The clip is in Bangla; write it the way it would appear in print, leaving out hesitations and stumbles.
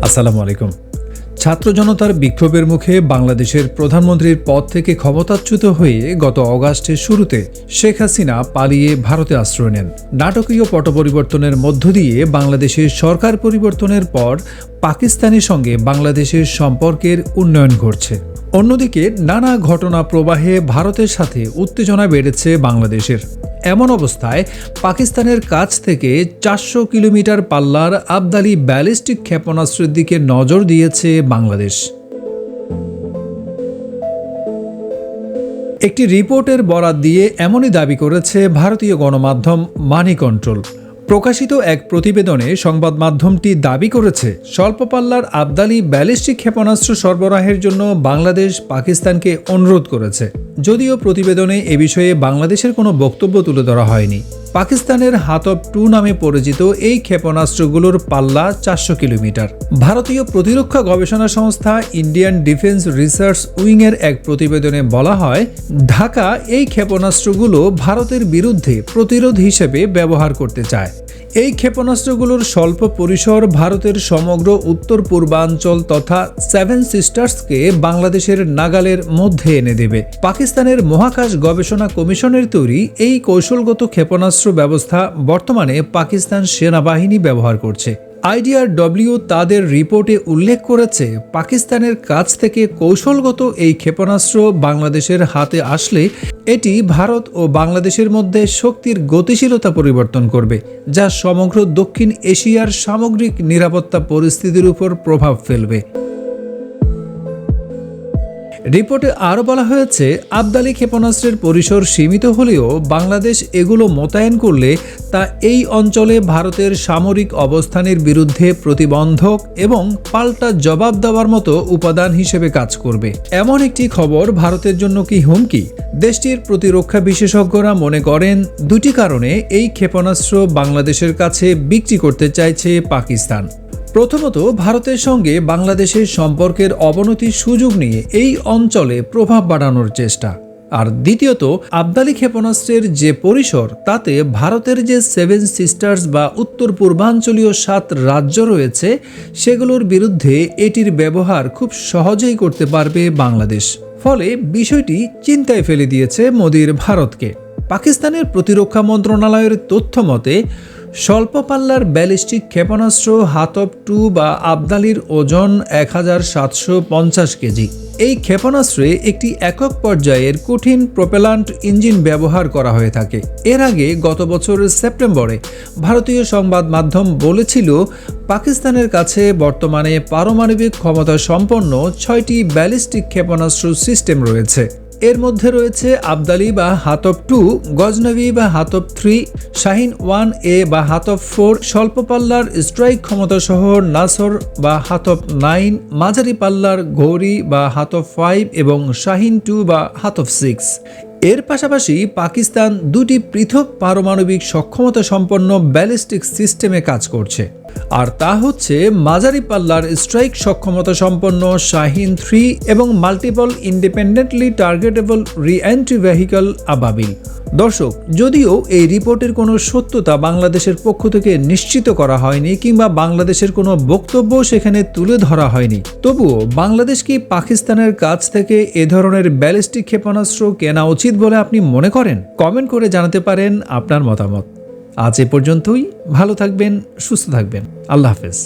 আসসালামু আলাইকুম। ছাত্র জনতার বিক্ষোভের মুখে বাংলাদেশের প্রধানমন্ত্রীর পদ থেকে ক্ষমতাচ্যুত হয়ে গত অগাস্টের শুরুতে শেখ হাসিনা পালিয়ে ভারতে আশ্রয় নেন। নাটকীয় পট পরিবর্তনের মধ্য দিয়ে বাংলাদেশের সরকার পরিবর্তনের পর পাকিস্তানের সঙ্গে বাংলাদেশের সম্পর্কের উন্নয়ন ঘটছে। অন্যদিকে নানা ঘটনা প্রবাহে ভারতের সাথে উত্তেজনা বেড়েছে বাংলাদেশের। এমন অবস্থায় পাকিস্তানের কাছ থেকে ৪০০ কিলোমিটার পাল্লার আবদালি ব্যালিস্টিক ক্ষেপণাস্ত্রের দিকে নজর দিয়েছে বাংলাদেশ। একটি রিপোর্টের বরাত দিয়ে এমনই দাবি করেছে ভারতীয় গণমাধ্যম মানি কন্ট্রোল। প্রকাশিত এক প্রতিবেদনে সংবাদ মাধ্যমটি দাবি করেছে, স্বল্প পাল্লার আবদালি ব্যালিস্টিক ক্ষেপণাস্ত্র সরবরাহের জন্য বাংলাদেশ পাকিস্তানকে অনুরোধ করেছে। যদিও প্রতিবেদনে এ বিষয়ে বাংলাদেশের কোনো বক্তব্য তুলে ধরা হয়নি। পাকিস্তানের হাতব-2 নামে পরিচিত এই ক্ষেপণাস্ত্রগুলোর পাল্লা ৪০০ কিলোমিটার। ভারতীয় প্রতিরক্ষা গবেষণা সংস্থা ইন্ডিয়ান ডিফেন্স রিসার্চ উইংয়ের এক প্রতিবেদনে বলা হয়, ঢাকা এই ক্ষেপণাস্ত্রগুলো ভারতের বিরুদ্ধে প্রতিরোধ হিসেবে ব্যবহার করতে চায়। এই ক্ষেপণাস্ত্রগুলোর স্বল্প পরিসর ভারতের সমগ্র উত্তর পূর্বাঞ্চল তথা সেভেন সিস্টার্সকে বাংলাদেশের নাগালের মধ্যে এনে দেবে। পাকিস্তানের মহাকাশ গবেষণা কমিশনের তৈরি এই কৌশলগত ক্ষেপণাস্ত্র ব্যবস্থা বর্তমানে পাকিস্তান সেনাবাহিনী ব্যবহার করছে। IDRW তাদের রিপোর্টে উল্লেখ করেছে, পাকিস্তানের কাছ থেকে কৌশলগত এই ক্ষেপণাস্ত্র বাংলাদেশের হাতে আসলে এটি ভারত ও বাংলাদেশের মধ্যে শক্তির গতিশীলতা পরিবর্তন করবে, যা সমগ্র দক্ষিণ এশিয়ার সামগ্রিক নিরাপত্তা পরিস্থিতির উপর প্রভাব ফেলবে। রিপোর্টে আরও বলা হয়েছে, আবদালি ক্ষেপণাস্ত্রের পরিসর সীমিত হলেও বাংলাদেশ এগুলো মোতায়েন করলে তা এই অঞ্চলে ভারতের সামরিক অবস্থানের বিরুদ্ধে প্রতিবন্ধক এবং পাল্টা জবাব দেওয়ার মতো উপাদান হিসেবে কাজ করবে। এমন একটি খবর ভারতের জন্য কি হুমকি? দেশটির প্রতিরক্ষা বিশেষজ্ঞরা মনে করেন, দুটি কারণে এই ক্ষেপণাস্ত্র বাংলাদেশের কাছে বিক্রি করতে চাইছে পাকিস্তান। প্রথমত, ভারতের সঙ্গে বাংলাদেশের সম্পর্কের অবনতির সুযোগ নিয়ে এই অঞ্চলে প্রভাব বাড়ানোর চেষ্টা। আর দ্বিতীয়ত, আবদালি ক্ষেপণাস্ত্রের যে পরিসর, তাতে ভারতের যে সেভেন সিস্টার্স বা উত্তর পূর্বাঞ্চলীয় 7 রাজ্য রয়েছে, সেগুলোর বিরুদ্ধে এটির ব্যবহার খুব সহজেই করতে পারবে বাংলাদেশ। ফলে বিষয়টি চিন্তায় ফেলে দিয়েছে মোদির ভারতকে। পাকিস্তানের প্রতিরক্ষা মন্ত্রণালয়ের তথ্য মতে, স্বল্প পাল্লার ব্যালিস্টিক ক্ষেপণাস্ত্র হাতব-2 বা আবদালির ওজন 1750 কেজি। এই ক্ষেপণাস্ত্রে একটি একক পর্যায়ের কঠিন প্রোপেলান্ট ইঞ্জিন ব্যবহার করা হয়ে থাকে। এর আগে গত বছরের সেপ্টেম্বরে ভারতীয় সংবাদ মাধ্যম বলেছিল, পাকিস্তানের কাছে বর্তমানে পারমাণবিক ক্ষমতা সম্পন্ন 6টি ব্যালিস্টিক ক্ষেপণাস্ত্র সিস্টেম রয়েছে। এর মধ্যে রয়েছে আবদালি বা হাতব-2, গজনভি বা হাতব-3, শাহিন 1A বা হাতব-4, স্বল্প পাল্লার স্ট্রাইক ক্ষমতাসহ নাসর বা হাতব-9, মাঝারি পাল্লার ঘৌরি বা হাতব-5 এবং শাহিন 2 বা হাতব-6। এর পাশাপাশি পাকিস্তান 2টি পৃথক পারমাণবিক সক্ষমতা সম্পন্ন ব্যালিস্টিক সিস্টেমে কাজ করছে। আর তা হচ্ছে মাঝারি পাল্লার স্ট্রাইক সক্ষমতা সম্পন্ন শাহিন 3 এবং মাল্টিপল ইন্ডিপেন্ডেন্টলি টার্গেটেবল রি-এন্ট্রি ভেহিকল আবাবিল। দর্শক, যদিও এই রিপোর্টের কোনো সত্যতা বাংলাদেশের পক্ষ থেকে নিশ্চিত করা হয়নি কিংবা বাংলাদেশের কোনো বক্তব্য সেখানে তুলে ধরা হয়নি, তবুও বাংলাদেশ কি পাকিস্তানের কাছ থেকে এ ধরনের ব্যালিস্টিক ক্ষেপণাস্ত্র কেনা উচিত বলে আপনি মনে করেন? কমেন্ট করে জানাতে পারেন আপনার মতামত। আজ এ পর্যন্তই। ভালো থাকবেন, সুস্থ থাকবেন। আল্লাহ হাফেজ।